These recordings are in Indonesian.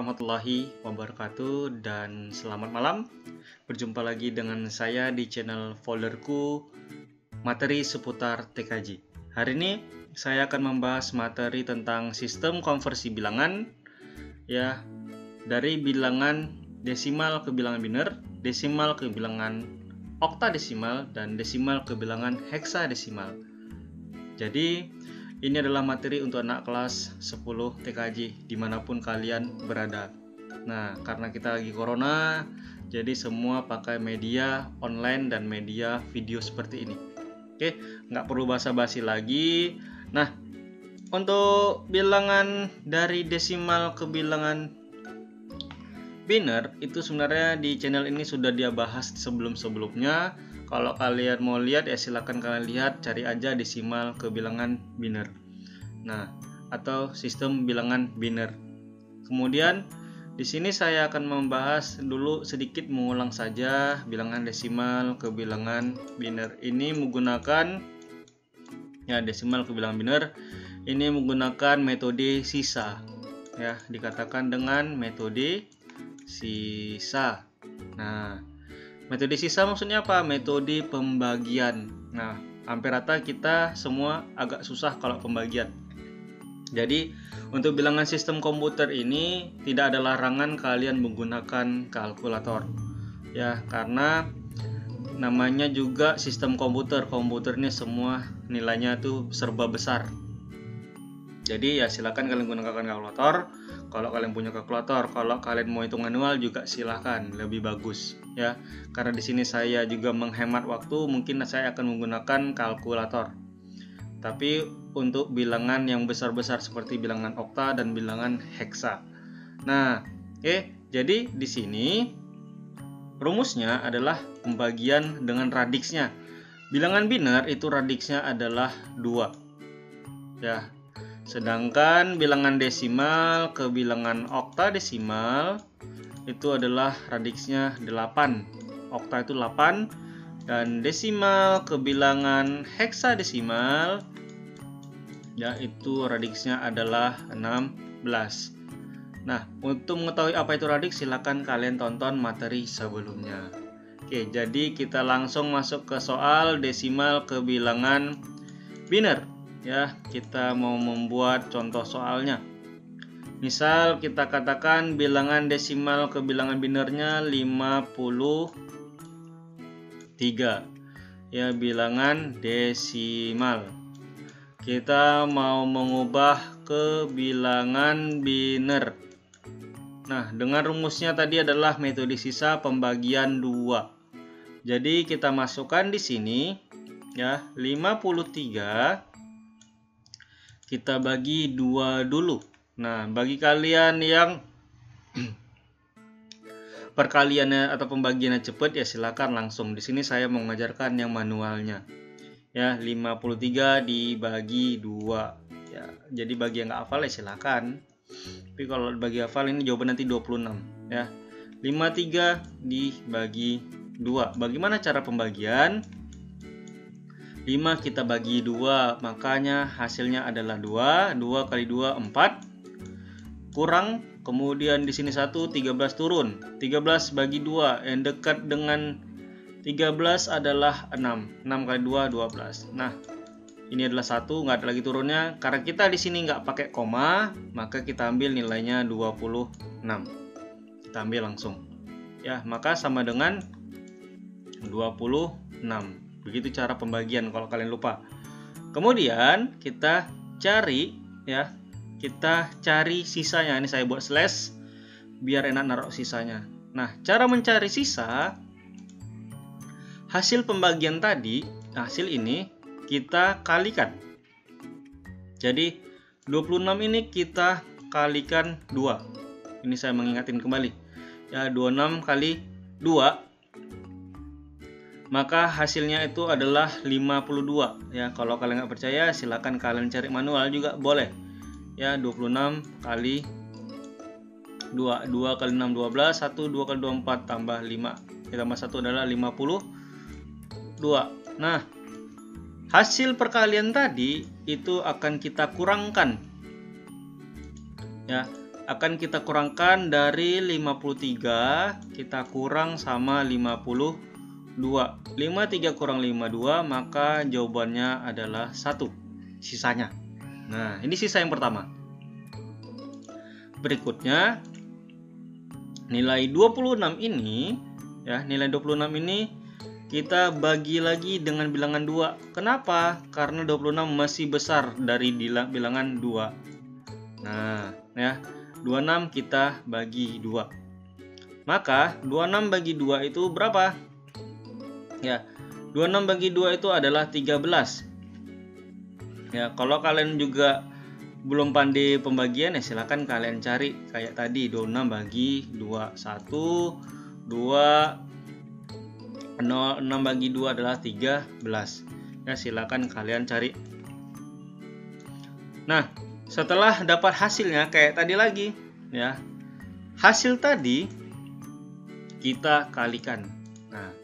warahmatullahi wabarakatuh dan selamat malam. Berjumpa lagi dengan saya di channel folderku materi seputar TKJ. Hari ini saya akan membahas materi tentang sistem konversi bilangan ya, dari bilangan desimal ke bilangan biner, desimal ke bilangan oktadesimal, dan desimal ke bilangan heksadesimal. Jadi ini adalah materi untuk anak kelas 10 TKJ dimanapun kalian berada. Nah, karena kita lagi corona, jadi semua pakai media online dan media video seperti ini. Oke, nggak perlu basa-basi lagi. Nah, untuk bilangan dari desimal ke bilangan biner itu sebenarnya di channel ini sudah dia bahas sebelum-sebelumnya. Kalau kalian mau lihat ya silahkan kalian lihat, cari aja desimal ke bilangan biner. Nah, atau sistem bilangan biner. Kemudian di sini saya akan membahas dulu sedikit, mengulang saja bilangan desimal ke bilangan biner. Ini menggunakan ya, desimal ke bilangan biner ini menggunakan metode sisa. Ya, dikatakan dengan metode sisa. Nah, metode sisa maksudnya apa? Metode pembagian. Nah, hampir rata kita semua agak susah kalau pembagian. Jadi, untuk bilangan sistem komputer ini tidak ada larangan kalian menggunakan kalkulator. Ya, karena namanya juga sistem komputer. Komputer ini semua nilainya tuh serba besar. Jadi ya silakan kalian gunakan kalkulator. Kalau kalian punya kalkulator, kalau kalian mau hitung manual juga silakan, lebih bagus ya. Karena di sini saya juga menghemat waktu, mungkin saya akan menggunakan kalkulator. Tapi untuk bilangan yang besar-besar seperti bilangan okta dan bilangan heksa. Nah, jadi di sini rumusnya adalah pembagian dengan radiksnya. Bilangan biner itu radiksnya adalah 2. Ya. Sedangkan bilangan desimal ke bilangan oktadesimal itu adalah radiksnya 8. Okta itu 8 dan desimal ke bilangan heksadesimal yaitu radiksnya adalah 16. Nah, untuk mengetahui apa itu radiks silakan kalian tonton materi sebelumnya. Oke, jadi kita langsung masuk ke soal desimal ke bilangan biner. Ya, kita mau membuat contoh soalnya. Misal kita katakan bilangan desimal ke bilangan binernya 53. Ya, bilangan desimal. Kita mau mengubah ke bilangan biner. Nah, dengan rumusnya tadi adalah metode sisa pembagian 2. Jadi kita masukkan di sini ya, 53 kita bagi 2 dulu. Nah, bagi kalian yang perkaliannya atau pembagiannya cepat ya silakan langsung. Di sini saya mau mengajarkan yang manualnya. Ya, 53 dibagi 2. Ya, jadi bagi yang nggak hafal ya silakan. Tapi kalau bagi hafal ini jawaban nanti 26 ya. 53 dibagi 2. Bagaimana cara pembagian? 5 kita bagi 2, makanya hasilnya adalah 2. 2 kali 2 4. Kurang, kemudian di sini 1, 13 turun. 13 bagi 2, yang dekat dengan 13 adalah 6. 6 kali 2 12. Nah, ini adalah 1, nggak ada lagi turunnya. Karena kita di sini nggak pakai koma, maka kita ambil nilainya 26. Kita ambil langsung. Ya, maka sama dengan 26. Begitu cara pembagian kalau kalian lupa. Kemudian kita cari ya, kita cari sisanya. Ini saya buat slash biar enak naruh sisanya. Nah, cara mencari sisa hasil pembagian tadi, hasil ini kita kalikan. Jadi 26 ini kita kalikan 2. Ini saya mengingatkan kembali. Ya, 26 kali 2 maka hasilnya itu adalah 52 ya. Kalau kalian nggak percaya silakan kalian cari manual juga boleh ya. 26 kali 2, 2 kali 6 12, 1 2 kali 2 4 tambah 5 tambah 1 adalah 52. Nah, hasil perkalian tadi itu akan kita kurangkan ya, akan kita kurangkan dari 53, kita kurang sama 52. 53 kurang 52, maka jawabannya adalah 1 sisanya. Nah, ini sisa yang pertama. Berikutnya nilai 26 ini ya, nilai 26 ini kita bagi lagi dengan bilangan 2. Kenapa? Karena 26 masih besar dari bilangan 2. Nah, ya, 26 kita bagi 2. Maka 26 bagi 2 itu berapa? Ya, 26 bagi 2 itu adalah 13. Ya, kalau kalian juga belum pandai pembagian ya silakan kalian cari kayak tadi 26 bagi 2 1 2 6 bagi 2 adalah 13. Ya, silakan kalian cari. Nah, setelah dapat hasilnya kayak tadi lagi, ya. Hasil tadi kita kalikan. Nah,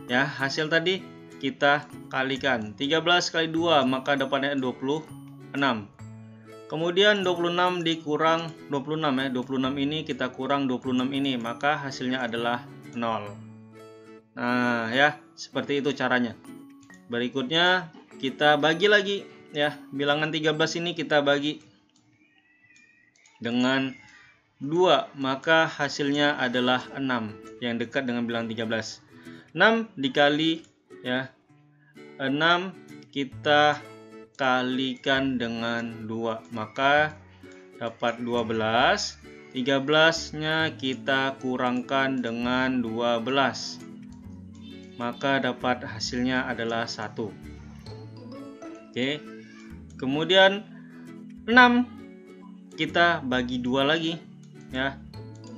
ya, hasil tadi kita kalikan. 13 kali 2 maka dapatnya 26. Kemudian 26 dikurang 26 ya. 26 ini kita kurang 26 ini, maka hasilnya adalah 0. Nah, ya, seperti itu caranya. Berikutnya kita bagi lagi ya. Bilangan 13 ini kita bagi dengan 2, maka hasilnya adalah 6 yang dekat dengan bilangan 13. 6 dikali ya. 6 kita kalikan dengan 2, maka dapat 12. 13-nya kita kurangkan dengan 12. Maka dapat hasilnya adalah 1. Oke. Kemudian 6 kita bagi 2 lagi ya.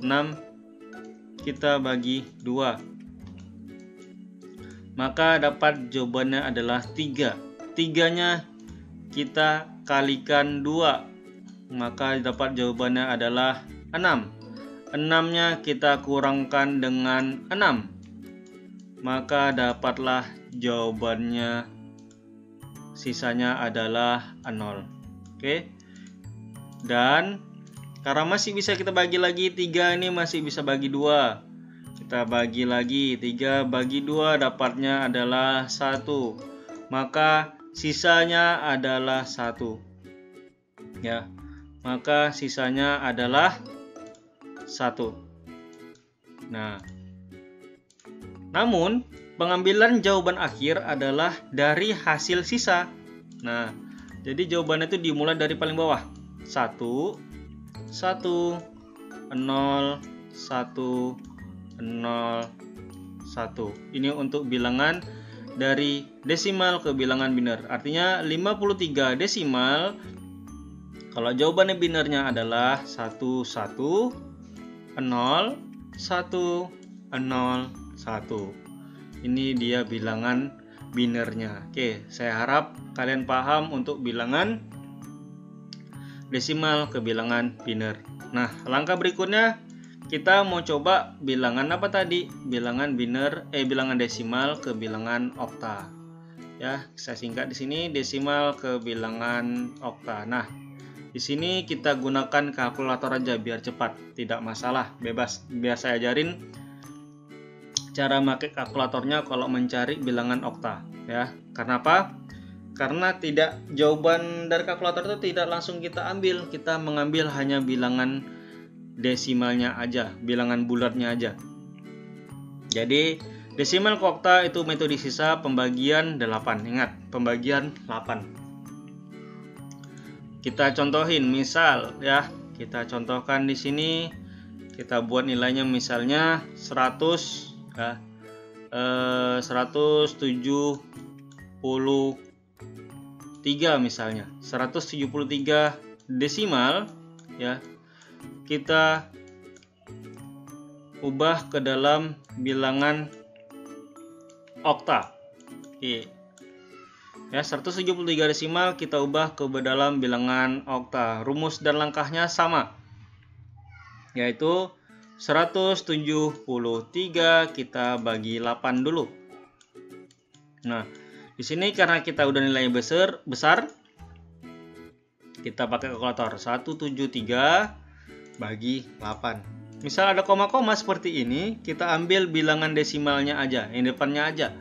6 kita bagi 2. Maka dapat jawabannya adalah 3. 3-nya kita kalikan 2. Maka dapat jawabannya adalah 6. 6-nya kita kurangkan dengan 6. Maka dapatlah jawabannya, sisanya adalah 0. Oke. Dan karena masih bisa kita bagi lagi, 3 ini masih bisa bagi 2. Kita bagi lagi, 3 bagi 2 dapatnya adalah 1. Maka sisanya adalah 1. Ya. Maka sisanya adalah 1. Nah, namun, pengambilan jawaban akhir adalah dari hasil sisa. Nah, jadi jawabannya itu dimulai dari paling bawah. 1, 1, 0, 1, 0, 1. Ini untuk bilangan dari desimal ke bilangan biner. Artinya 53 desimal. Kalau jawabannya binernya adalah 1, 1, 0, 1, 0, 1. Ini dia bilangan binernya. Oke, saya harap kalian paham untuk bilangan desimal ke bilangan biner. Nah, langkah berikutnya kita mau coba bilangan apa tadi? Bilangan biner, bilangan desimal ke bilangan okta. Ya, saya singkat di sini desimal ke bilangan okta. Nah, di sini kita gunakan kalkulator aja biar cepat, tidak masalah, bebas. Biar saya ajarin cara pakai kalkulatornya kalau mencari bilangan okta ya. Karena apa? Karena tidak jawaban dari kalkulator itu tidak langsung kita ambil, kita mengambil hanya bilangan desimalnya aja, bilangan bulatnya aja. Jadi desimal ke okta itu metode sisa pembagian 8. Ingat, pembagian 8. Kita contohin misal ya, kita contohkan di sini, kita buat nilainya misalnya 100 ya, 173 misalnya, 173 desimal ya, kita ubah ke dalam bilangan okta. Oke. Ya, 173 desimal kita ubah ke dalam bilangan okta. Rumus dan langkahnya sama, yaitu 173 kita bagi 8 dulu. Nah, di sini karena kita udah nilainya besar, kita pakai kalkulator. 173 bagi 8. Misal ada koma-koma seperti ini, kita ambil bilangan desimalnya aja, yang depannya aja,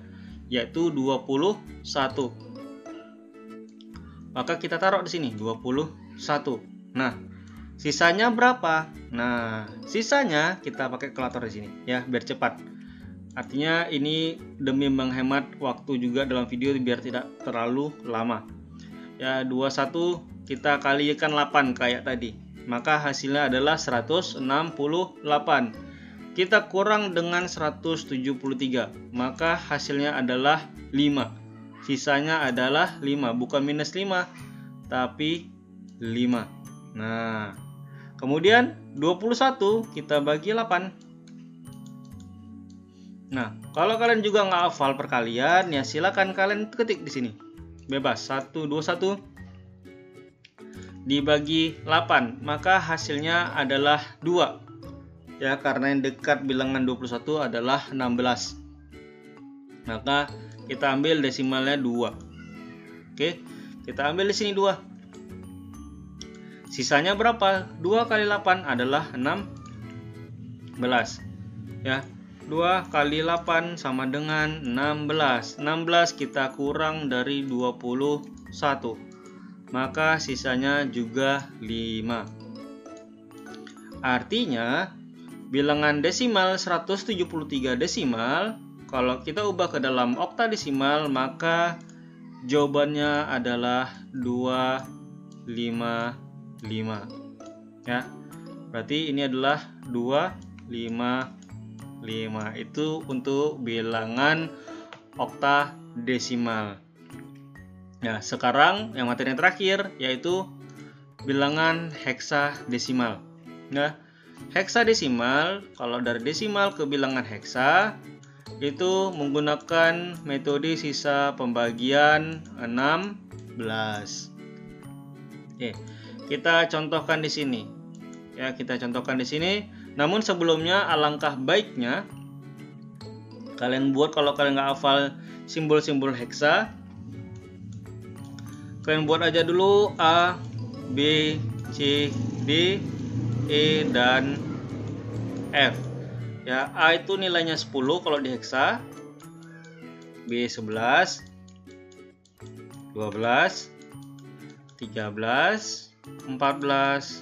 yaitu 21. Maka kita taruh di sini 21. Nah, sisanya berapa? Nah, sisanya kita pakai kalkulator di sini ya, biar cepat. Artinya ini demi menghemat waktu juga dalam video biar tidak terlalu lama. Ya, 21 kita kalikan 8 kayak tadi. Maka hasilnya adalah 168. Kita kurang dengan 173, maka hasilnya adalah 5. Sisanya adalah 5, bukan minus 5, tapi 5. Nah, kemudian 21 kita bagi 8. Nah, kalau kalian juga nggak hafal perkalian, ya silakan kalian ketik di sini. Bebas, 121 dibagi 8, maka hasilnya adalah 2. Ya, karena yang dekat bilangan 21 adalah 16. Maka kita ambil desimalnya 2. Oke, kita ambil di sini 2. Sisanya berapa? 2 kali 8 adalah 16. Ya, 2 kali 8 sama dengan 16. 16 kita kurang dari 21. Maka sisanya juga 5. Artinya bilangan desimal 173 desimal kalau kita ubah ke dalam oktadesimal, maka jawabannya adalah 255. Ya. Berarti ini adalah 255. Itu untuk bilangan oktadesimal. Ya, sekarang yang materi yang terakhir yaitu bilangan heksadesimal. Ya, heksadesimal kalau dari desimal ke bilangan heksa itu menggunakan metode sisa pembagian 16. Oke, kita contohkan di sini. Ya, kita contohkan di sini. Namun sebelumnya alangkah baiknya kalian buat, kalau kalian nggak hafal simbol-simbol heksa, kalian buat aja dulu A, B, C, D, E, dan F. Ya, A itu nilainya 10 kalau di heksa, B 11, 12, 13, 14,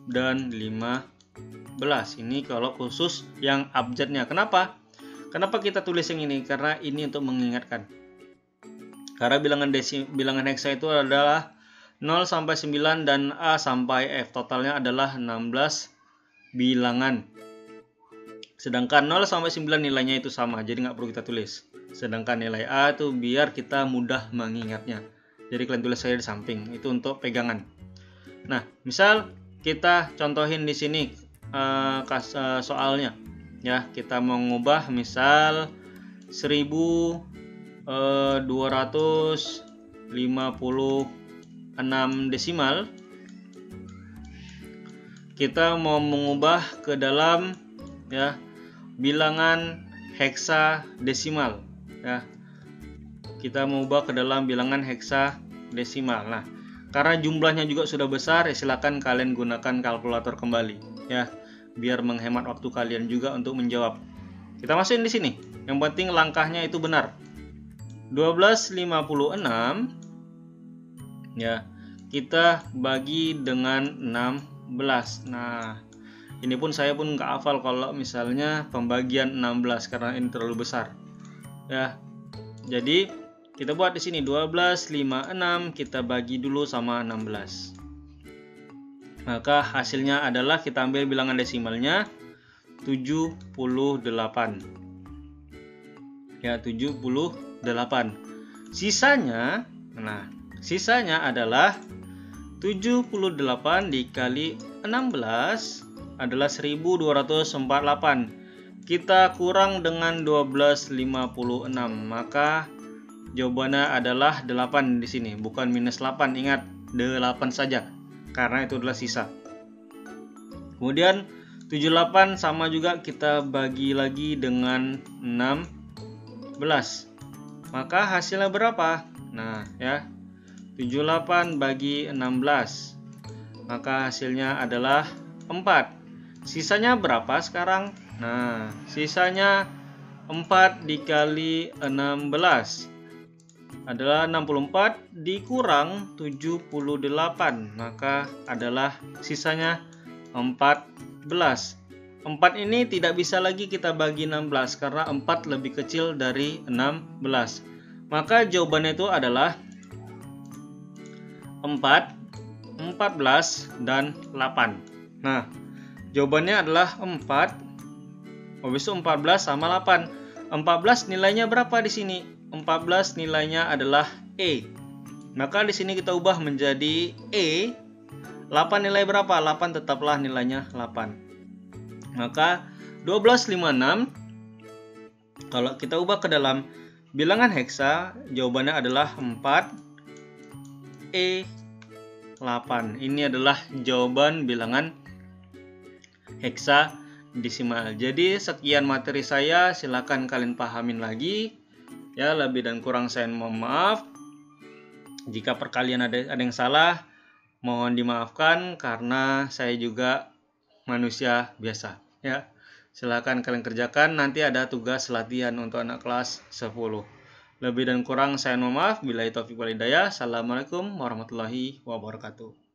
dan 15. Ini kalau khusus yang abjadnya. Kenapa? Kenapa kita tulis yang ini? Karena ini untuk mengingatkan. Karena bilangan heksa itu adalah 0 sampai 9 dan A sampai F. Totalnya adalah 16 bilangan. Sedangkan 0 sampai 9 nilainya itu sama, jadi nggak perlu kita tulis. Sedangkan nilai A itu biar kita mudah mengingatnya. Jadi kalian tulis saja di samping, itu untuk pegangan. Nah, misal kita contohin di sini soalnya. Ya, kita mau mengubah misal 1256 desimal. Kita mau mengubah ke dalam ya bilangan heksadesimal. Ya, kita mau ubah ke dalam bilangan heksadesimal. Nah, karena jumlahnya juga sudah besar, ya silakan kalian gunakan kalkulator kembali ya, biar menghemat waktu kalian juga untuk menjawab. Kita masukin di sini. Yang penting langkahnya itu benar. 1256 ya, kita bagi dengan 16. Nah, ini pun saya pun nggak hafal kalau misalnya pembagian 16 karena ini terlalu besar. Ya. Jadi kita buat di sini 1256 kita bagi dulu sama 16. Maka hasilnya adalah kita ambil bilangan desimalnya 78. Ya, 78. Sisanya, nah, sisanya adalah 78 dikali 16 adalah 1248. Kita kurang dengan 1256, maka jawabannya adalah 8 di sini, bukan minus 8. Ingat, 8 saja karena itu adalah sisa. Kemudian 78 sama juga kita bagi lagi dengan 16. Maka hasilnya berapa? Nah, ya. 78 bagi 16. Maka hasilnya adalah 4. Sisanya berapa sekarang? Nah, sisanya 4 dikali 16 adalah 64 dikurang 78, maka adalah sisanya 14. 4 ini tidak bisa lagi kita bagi 16 karena 4 lebih kecil dari 16. Maka jawabannya itu adalah 4, 14, dan 8. Nah, jawabannya adalah 4. Habis itu 14 sama 8. 14 nilainya berapa di sini? 14 nilainya adalah E. Maka di sini kita ubah menjadi E. 8 nilai berapa? 8 tetaplah nilainya 8. Maka 1256 kalau kita ubah ke dalam bilangan heksa, jawabannya adalah 4E8. Ini adalah jawaban bilangan heksa desimal. Jadi sekian materi saya, silakan kalian pahamin lagi. Ya, lebih dan kurang saya mohon maaf. Jika perkalian ada yang salah, mohon dimaafkan karena saya juga manusia biasa. Ya, silakan kalian kerjakan. Nanti ada tugas latihan untuk anak kelas 10. Lebih dan kurang saya mohon maaf. Billahi taufiq wal hidayah. Assalamualaikum warahmatullahi wabarakatuh.